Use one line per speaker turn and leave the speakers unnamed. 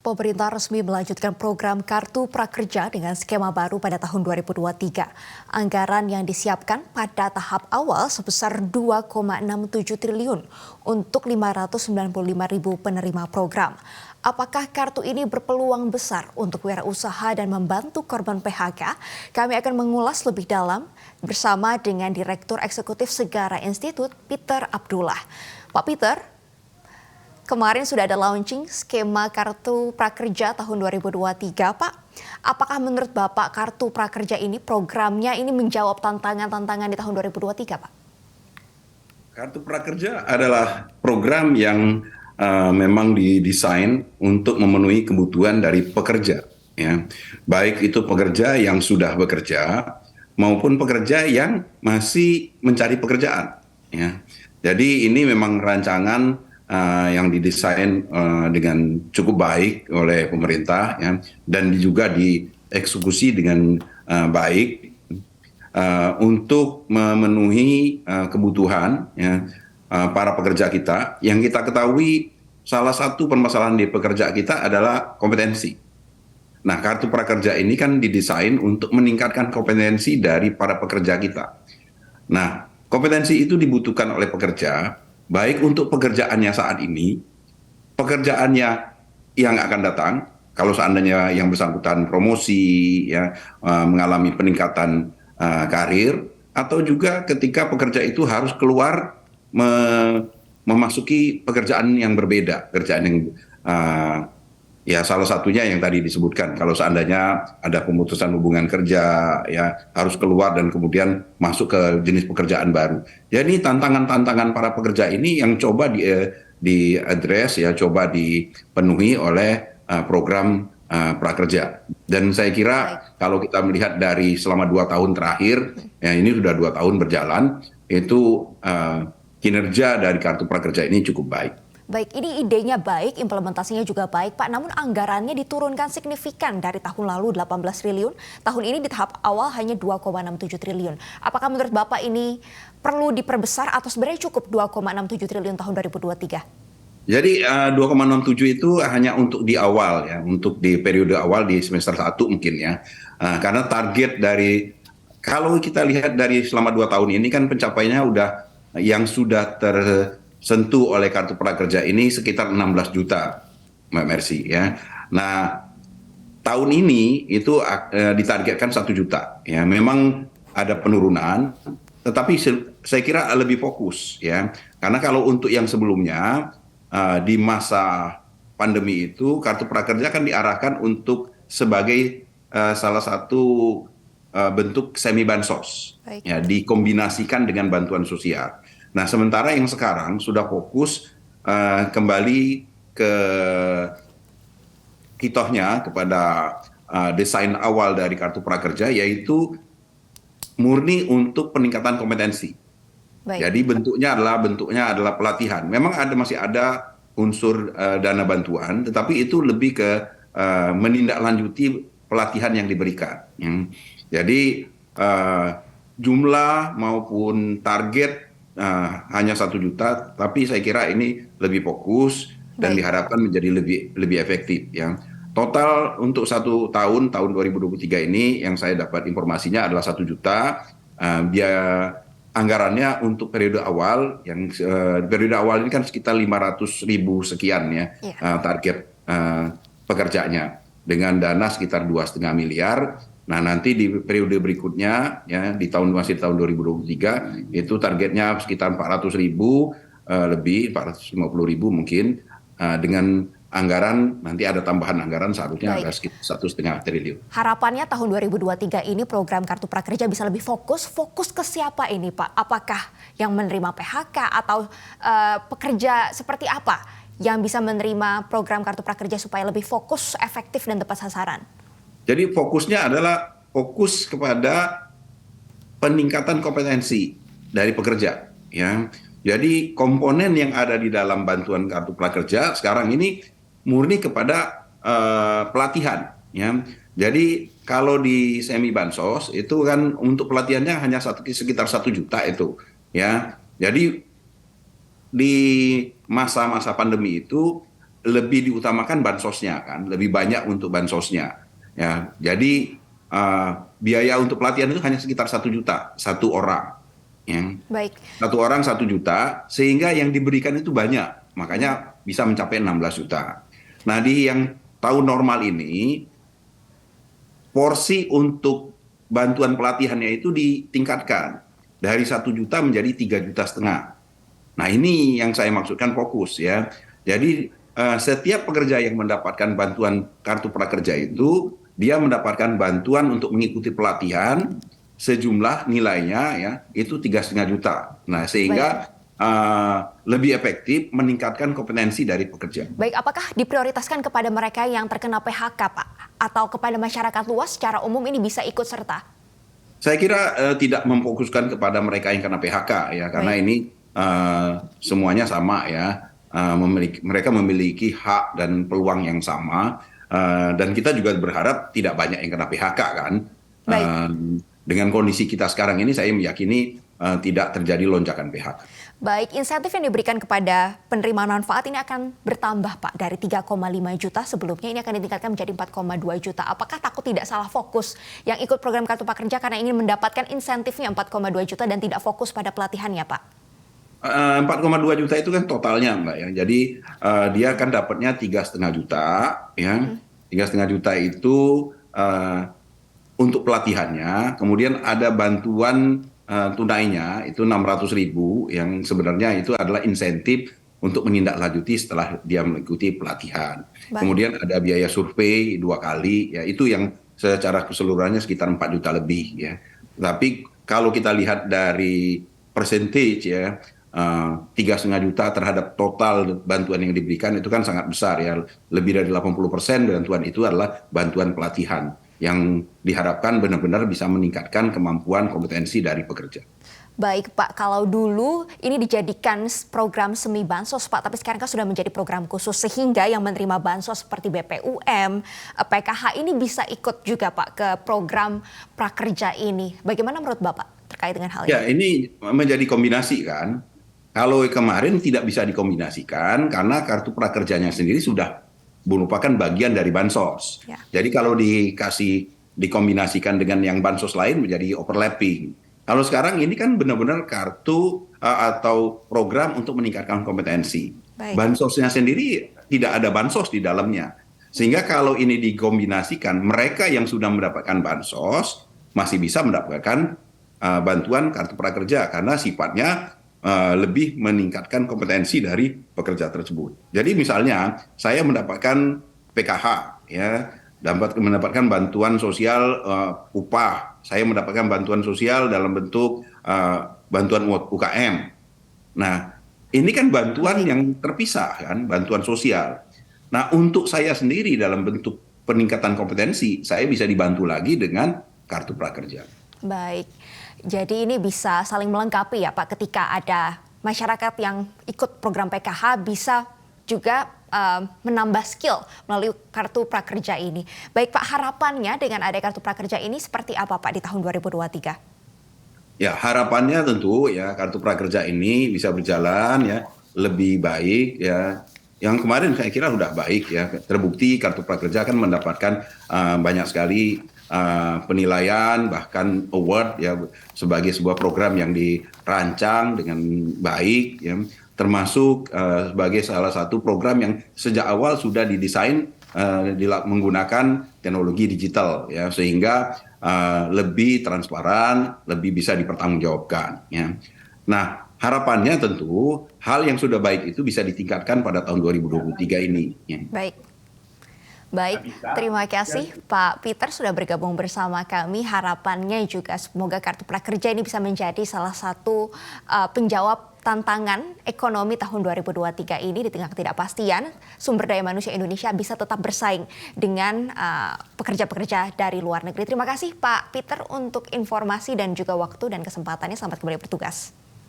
Pemerintah resmi melanjutkan program Kartu Prakerja dengan skema baru pada tahun 2023. Anggaran yang disiapkan pada tahap awal sebesar 2,67 triliun untuk 595 ribu penerima program. Apakah kartu ini berpeluang besar untuk wirausaha dan membantu korban PHK? Kami akan mengulas lebih dalam bersama dengan Direktur Eksekutif Segara Institute, Peter Abdullah. Pak Peter, kemarin sudah ada launching skema Kartu Prakerja tahun 2023, Pak. Apakah menurut Bapak Kartu Prakerja ini programnya ini menjawab tantangan-tantangan di tahun 2023, Pak?
Kartu Prakerja adalah program yang memang didesain untuk memenuhi kebutuhan dari pekerja, ya. Baik itu pekerja yang sudah bekerja maupun pekerja yang masih mencari pekerjaan, ya. Jadi ini memang rancangan yang didesain dengan cukup baik oleh pemerintah, ya, dan juga dieksekusi dengan baik untuk memenuhi kebutuhan, ya, para pekerja kita. Yang kita ketahui salah satu permasalahan di pekerja kita adalah kompetensi. Nah, Kartu Prakerja ini kan didesain untuk meningkatkan kompetensi dari para pekerja kita. Nah, kompetensi itu dibutuhkan oleh pekerja, baik untuk pekerjaannya saat ini, pekerjaannya yang akan datang, kalau seandainya yang bersangkutan promosi, ya, mengalami peningkatan karir, atau juga ketika pekerja itu harus keluar memasuki pekerjaan yang berbeda, pekerjaan yang ya salah satunya yang tadi disebutkan, kalau seandainya ada pemutusan hubungan kerja, ya harus keluar dan kemudian masuk ke jenis pekerjaan baru. Jadi tantangan-tantangan para pekerja ini yang coba diadres, ya, coba dipenuhi oleh program prakerja. Dan saya kira kalau kita melihat dari selama 2 tahun terakhir, ya ini sudah 2 tahun berjalan, itu kinerja dari Kartu Prakerja ini cukup baik.
Baik, ini idenya baik, implementasinya juga baik, Pak. Namun anggarannya diturunkan signifikan dari tahun lalu 18 triliun, tahun ini di tahap awal hanya 2,67 triliun. Apakah menurut Bapak ini perlu diperbesar atau sebenarnya cukup 2,67 triliun tahun 2023?
Jadi 2,67 itu hanya untuk di awal, ya, untuk di periode awal di semester 1 mungkin, ya. Karena target dari, kalau kita lihat dari selama 2 tahun ini kan pencapaiannya udah yang sudah tersentuh oleh Kartu Prakerja ini sekitar 16 juta, Mbak Mercy, ya. Nah, tahun ini itu ditargetkan 1 juta, ya. Memang ada penurunan, tetapi saya kira lebih fokus, ya. Karena kalau untuk yang sebelumnya di masa pandemi itu Kartu Prakerja kan diarahkan untuk sebagai salah satu bentuk semi bansos, ya, dikombinasikan dengan bantuan sosial. Nah, sementara yang sekarang sudah fokus kembali ke kitohnya, kepada desain awal dari Kartu Prakerja, yaitu murni untuk peningkatan kompetensi. Jadi bentuknya adalah pelatihan. Memang masih ada unsur dana bantuan, tetapi itu lebih ke menindaklanjuti pelatihan yang diberikan. Jadi jumlah maupun target hanya 1 juta, tapi saya kira ini lebih fokus dan diharapkan menjadi lebih efektif, ya. Total untuk 1 tahun 2023 ini yang saya dapat informasinya adalah 1 juta. Biaya anggarannya untuk periode awal, yang periode awal ini kan sekitar 500 ribu sekian, ya, target pekerjanya, dengan dana sekitar 2,5 miliar. Nah, nanti di periode berikutnya, ya, masih tahun 2023 itu targetnya sekitar 400 ribu, lebih 450 ribu mungkin, dengan anggaran nanti ada tambahan anggaran seharusnya ada sekitar 1,5 triliun.
Harapannya tahun 2023 ini program Kartu Prakerja bisa lebih fokus ke siapa ini, Pak? Apakah yang menerima PHK atau pekerja seperti apa yang bisa menerima program Kartu Prakerja supaya lebih fokus, efektif dan tepat sasaran?
Jadi fokusnya adalah fokus kepada peningkatan kompetensi dari pekerja, ya. Jadi komponen yang ada di dalam bantuan Kartu Prakerja sekarang ini murni kepada pelatihan, ya. Jadi kalau di semi bansos itu kan untuk pelatihannya hanya sekitar 1 juta itu, ya. Jadi di masa-masa pandemi itu lebih diutamakan bansosnya kan, lebih banyak untuk bansosnya. Ya, jadi biaya untuk pelatihan itu hanya sekitar 1 juta satu orang. Ya.
Baik.
Satu orang 1 juta, sehingga yang diberikan itu banyak, makanya bisa mencapai 16 juta. Nah, di yang tahun normal ini, porsi untuk bantuan pelatihannya itu ditingkatkan dari 1 juta menjadi 3,5 juta. Nah, ini yang saya maksudkan fokus ya. Jadi setiap pekerja yang mendapatkan bantuan kartu prakerja itu, dia mendapatkan bantuan untuk mengikuti pelatihan sejumlah nilainya ya itu 3,5 juta. Nah,
Baik.
sehingga lebih efektif meningkatkan kompetensi dari pekerja.
Baik, apakah diprioritaskan kepada mereka yang terkena PHK, Pak? Atau kepada masyarakat luas secara umum ini bisa ikut serta?
Saya kira tidak memfokuskan kepada mereka yang kena PHK ya, karena
Baik.
ini semuanya sama ya. Mereka memiliki hak dan peluang yang sama, dan kita juga berharap tidak banyak yang kena PHK kan.
Baik.
Dengan kondisi kita sekarang ini, saya meyakini tidak terjadi lonjakan PHK.
Baik, insentif yang diberikan kepada penerima manfaat ini akan bertambah, Pak, dari 3,5 juta sebelumnya ini akan ditingkatkan menjadi 4,2 juta. Apakah takut tidak salah fokus yang ikut program Kartu Prakerja karena ingin mendapatkan insentifnya 4,2 juta dan tidak fokus pada pelatihannya, Pak?
4,2 juta itu kan totalnya, Mbak ya. Jadi dia kan dapatnya 3,5 juta ya. 3,5 juta itu untuk pelatihannya, kemudian ada bantuan tunainya itu 600.000 yang sebenarnya itu adalah insentif untuk menindaklanjuti setelah dia mengikuti pelatihan.
Baik.
Kemudian ada biaya survei 2 kali, ya itu yang secara keseluruhannya sekitar 4 juta lebih ya. Tapi kalau kita lihat dari percentage ya, 3,5 juta terhadap total bantuan yang diberikan itu kan sangat besar ya. Lebih dari 80% bantuan itu adalah bantuan pelatihan yang diharapkan benar-benar bisa meningkatkan kemampuan kompetensi dari pekerja.
Baik, Pak, kalau dulu ini dijadikan program semi bansos, Pak, tapi sekarang kan sudah menjadi program khusus sehingga yang menerima bansos seperti BPUM, PKH ini bisa ikut juga, Pak, ke program prakerja ini. Bagaimana menurut Bapak terkait dengan hal ini?
Ya, ini menjadi kombinasi kan. Kalau kemarin tidak bisa dikombinasikan karena kartu prakerjanya sendiri sudah merupakan bagian dari bansos.
Ya.
Jadi kalau dikombinasikan dengan yang bansos lain menjadi overlapping. Kalau sekarang ini kan benar-benar kartu atau program untuk meningkatkan kompetensi.
Baik.
Bansosnya sendiri tidak ada bansos di dalamnya. Sehingga kalau ini dikombinasikan, mereka yang sudah mendapatkan bansos masih bisa mendapatkan bantuan kartu prakerja karena sifatnya lebih meningkatkan kompetensi dari pekerja tersebut. Jadi misalnya saya mendapatkan PKH ya, mendapatkan bantuan sosial upah, saya mendapatkan bantuan sosial dalam bentuk bantuan UKM. Nah, ini kan bantuan yang terpisah kan, bantuan sosial. Nah, untuk saya sendiri dalam bentuk peningkatan kompetensi, saya bisa dibantu lagi dengan kartu prakerja.
Baik. Jadi ini bisa saling melengkapi ya, Pak, ketika ada masyarakat yang ikut program PKH bisa juga menambah skill melalui kartu prakerja ini. Baik, Pak, harapannya dengan ada kartu prakerja ini seperti apa, Pak, di tahun 2023?
Ya, harapannya tentu ya kartu prakerja ini bisa berjalan ya lebih baik ya. Yang kemarin saya kira sudah baik ya. Terbukti kartu prakerja kan mendapatkan banyak sekali penilaian bahkan award ya sebagai sebuah program yang dirancang dengan baik ya, termasuk sebagai salah satu program yang sejak awal sudah didesain menggunakan teknologi digital ya sehingga lebih transparan, lebih bisa dipertanggungjawabkan ya. Nah, harapannya tentu hal yang sudah baik itu bisa ditingkatkan pada tahun 2023 ini ya.
Baik, terima kasih Pak Peter sudah bergabung bersama kami. Harapannya juga semoga kartu prakerja ini bisa menjadi salah satu penjawab tantangan ekonomi tahun 2023 ini di tengah ketidakpastian. Sumber daya manusia Indonesia bisa tetap bersaing dengan pekerja-pekerja dari luar negeri. Terima kasih Pak Peter untuk informasi dan juga waktu dan kesempatannya. Selamat kembali bertugas.